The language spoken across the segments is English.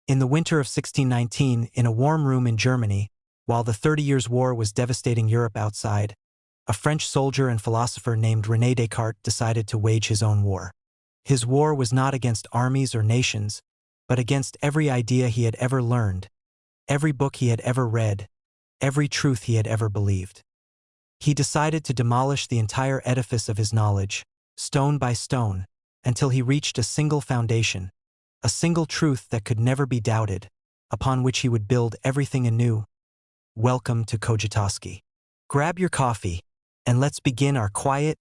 In the winter of 1619, in a warm room in Germany, while the 30 Years' War was devastating Europe outside, a French soldier and philosopher named René Descartes decided to wage his own war. His war was not against armies or nations, but against every idea he had ever learned, every book he had ever read, every truth he had ever believed. He decided to demolish the entire edifice of his knowledge, stone by stone, until he reached a single foundation, a single truth that could never be doubted, upon which he would build everything anew. Welcome to Cogitoski. Grab your coffee, and let's begin our quiet,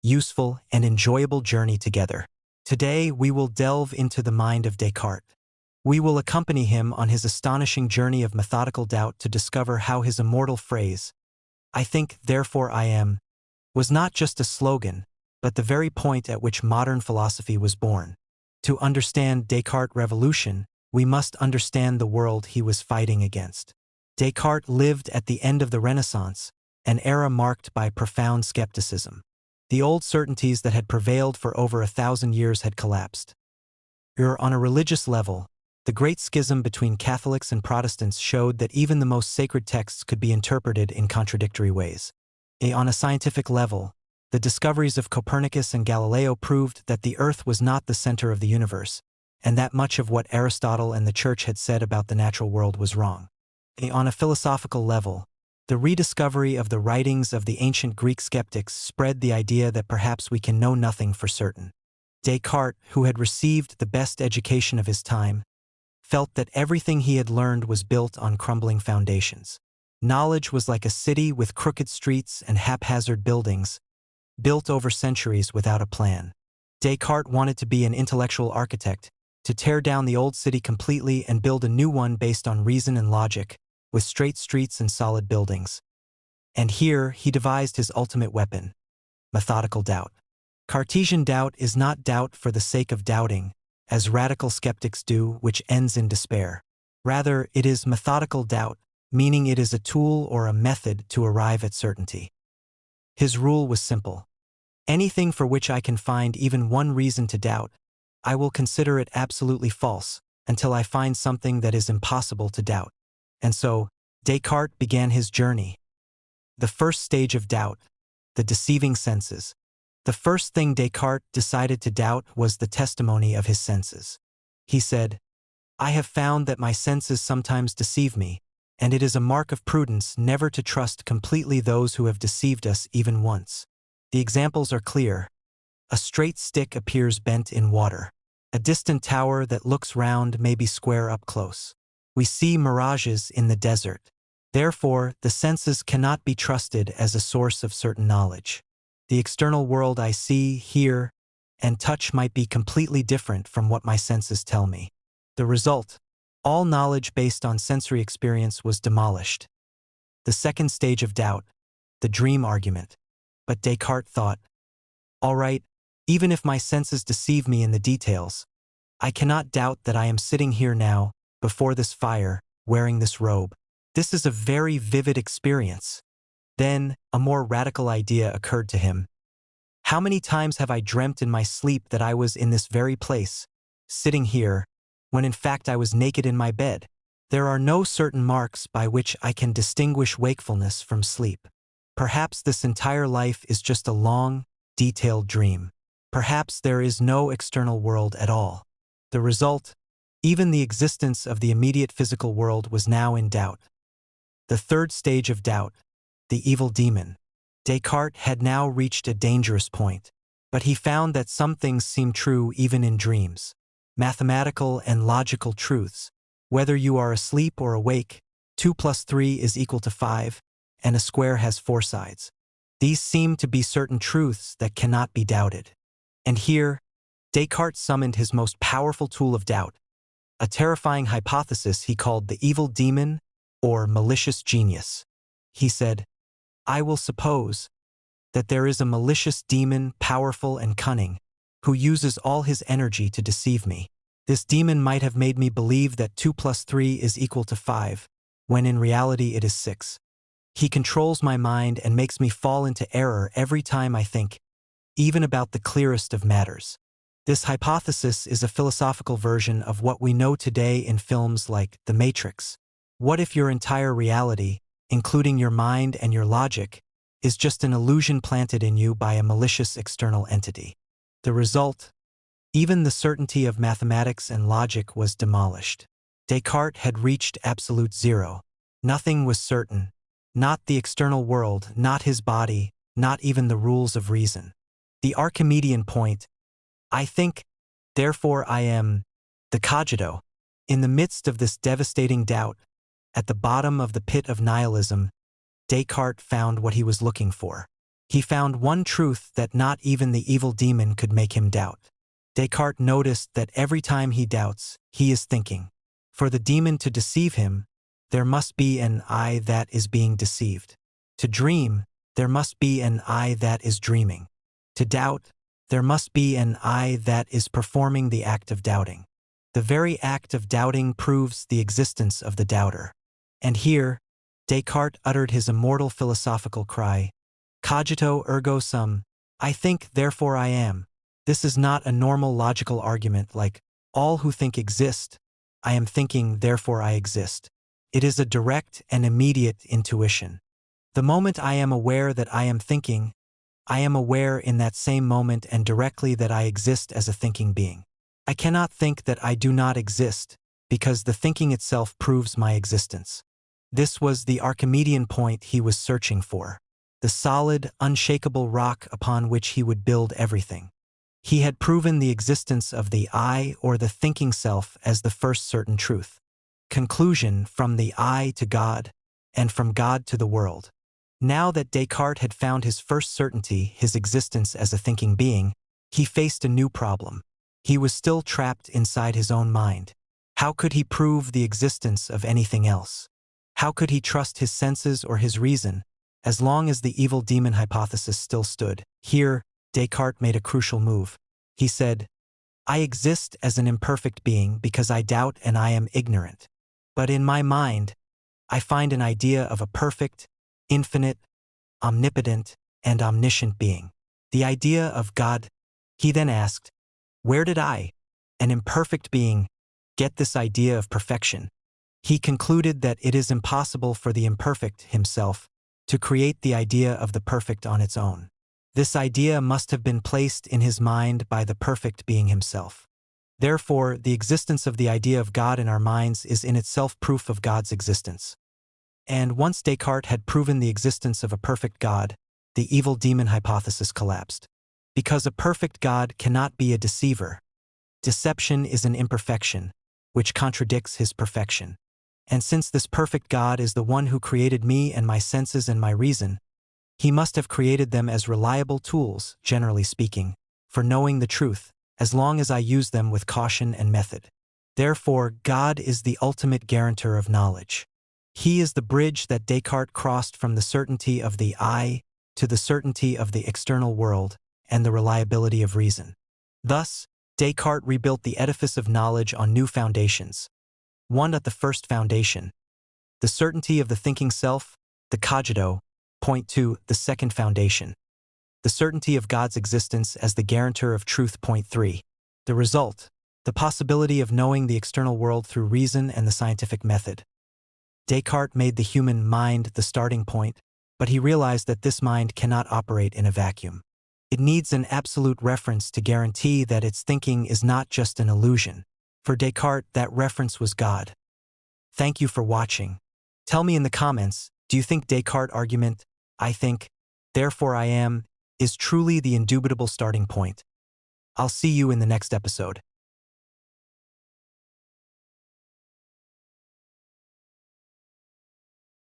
useful, and enjoyable journey together. Today, we will delve into the mind of Descartes. We will accompany him on his astonishing journey of methodical doubt to discover how his immortal phrase, "I think, therefore I am," was not just a slogan, but the very point at which modern philosophy was born. To understand Descartes' revolution, we must understand the world he was fighting against. Descartes lived at the end of the Renaissance, an era marked by profound skepticism. The old certainties that had prevailed for over 1,000 years had collapsed. On a religious level, the great schism between Catholics and Protestants showed that even the most sacred texts could be interpreted in contradictory ways. On a scientific level, the discoveries of Copernicus and Galileo proved that the Earth was not the center of the universe, and that much of what Aristotle and the Church had said about the natural world was wrong. On a philosophical level, the rediscovery of the writings of the ancient Greek skeptics spread the idea that perhaps we can know nothing for certain. Descartes, who had received the best education of his time, felt that everything he had learned was built on crumbling foundations. Knowledge was like a city with crooked streets and haphazard buildings, built over centuries without a plan. Descartes wanted to be an intellectual architect, to tear down the old city completely and build a new one based on reason and logic, with straight streets and solid buildings. And here he devised his ultimate weapon, methodical doubt. Cartesian doubt is not doubt for the sake of doubting, as radical skeptics do, which ends in despair. Rather, it is methodical doubt, meaning it is a tool or a method to arrive at certainty. His rule was simple. Anything for which I can find even one reason to doubt, I will consider it absolutely false, until I find something that is impossible to doubt. And so, Descartes began his journey. The first stage of doubt, the deceiving senses. The first thing Descartes decided to doubt was the testimony of his senses. He said, "I have found that my senses sometimes deceive me, and it is a mark of prudence never to trust completely those who have deceived us even once." The examples are clear. A straight stick appears bent in water. A distant tower that looks round may be square up close. We see mirages in the desert. Therefore, the senses cannot be trusted as a source of certain knowledge. The external world I see, hear, and touch might be completely different from what my senses tell me. The result, all knowledge based on sensory experience was demolished. The second stage of doubt, the dream argument. But Descartes thought, all right, even if my senses deceive me in the details, I cannot doubt that I am sitting here now, before this fire, wearing this robe. This is a very vivid experience. Then, a more radical idea occurred to him. How many times have I dreamt in my sleep that I was in this very place, sitting here, when in fact I was naked in my bed? There are no certain marks by which I can distinguish wakefulness from sleep. Perhaps this entire life is just a long, detailed dream. Perhaps there is no external world at all. The result, even the existence of the immediate physical world was now in doubt. The third stage of doubt, the evil demon. Descartes had now reached a dangerous point, but he found that some things seem true even in dreams. Mathematical and logical truths. Whether you are asleep or awake, 2 + 3 is equal to 5, and a square has 4 sides. These seem to be certain truths that cannot be doubted. And here, Descartes summoned his most powerful tool of doubt, a terrifying hypothesis he called the evil demon or malicious genius. He said, I will suppose that there is a malicious demon, powerful and cunning, who uses all his energy to deceive me. This demon might have made me believe that 2 + 3 is equal to 5, when in reality it is 6. He controls my mind and makes me fall into error every time I think, even about the clearest of matters. This hypothesis is a philosophical version of what we know today in films like The Matrix. What if your entire reality, including your mind and your logic, is just an illusion planted in you by a malicious external entity? The result? Even the certainty of mathematics and logic was demolished. Descartes had reached absolute zero. Nothing was certain. Not the external world, not his body, not even the rules of reason. The Archimedean point, I think, therefore I am, the cogito. In the midst of this devastating doubt, at the bottom of the pit of nihilism, Descartes found what he was looking for. He found one truth that not even the evil demon could make him doubt. Descartes noticed that every time he doubts, he is thinking. For the demon to deceive him, there must be an I that is being deceived. To dream, there must be an I that is dreaming. To doubt, there must be an I that is performing the act of doubting. The very act of doubting proves the existence of the doubter. And here, Descartes uttered his immortal philosophical cry, cogito ergo sum, I think, therefore I am. This is not a normal logical argument like, all who think exist, I am thinking, therefore I exist. It is a direct and immediate intuition. The moment I am aware that I am thinking, I am aware in that same moment and directly that I exist as a thinking being. I cannot think that I do not exist, because the thinking itself proves my existence. This was the Archimedean point he was searching for, the solid, unshakable rock upon which he would build everything. He had proven the existence of the I or the thinking self as the first certain truth. Conclusion, from the I to God, and from God to the world. Now that Descartes had found his first certainty, his existence as a thinking being, he faced a new problem. He was still trapped inside his own mind. How could he prove the existence of anything else? How could he trust his senses or his reason, as long as the evil demon hypothesis still stood? Here, Descartes made a crucial move. He said, I exist as an imperfect being because I doubt and I am ignorant. But in my mind, I find an idea of a perfect, infinite, omnipotent, and omniscient being. The idea of God. He then asked, where did I, an imperfect being, get this idea of perfection? He concluded that it is impossible for the imperfect himself to create the idea of the perfect on its own. This idea must have been placed in his mind by the perfect being himself. Therefore, the existence of the idea of God in our minds is in itself proof of God's existence. And once Descartes had proven the existence of a perfect God, the evil demon hypothesis collapsed. Because a perfect God cannot be a deceiver. Deception is an imperfection, which contradicts his perfection. And since this perfect God is the one who created me and my senses and my reason, he must have created them as reliable tools, generally speaking, for knowing the truth, as long as I use them with caution and method. Therefore, God is the ultimate guarantor of knowledge. He is the bridge that Descartes crossed from the certainty of the I to the certainty of the external world and the reliability of reason. Thus, Descartes rebuilt the edifice of knowledge on new foundations. One at the first foundation, the certainty of the thinking self, the cogito. Point 2, the second foundation, the certainty of God's existence as the guarantor of truth. Point 3, the result, the possibility of knowing the external world through reason and the scientific method. Descartes made the human mind the starting point, but he realized that this mind cannot operate in a vacuum. It needs an absolute reference to guarantee that its thinking is not just an illusion. For Descartes, that reference was God. Thank you for watching. Tell me in the comments, do you think Descartes' argument, I think, therefore I am, is truly the indubitable starting point? I'll see you in the next episode.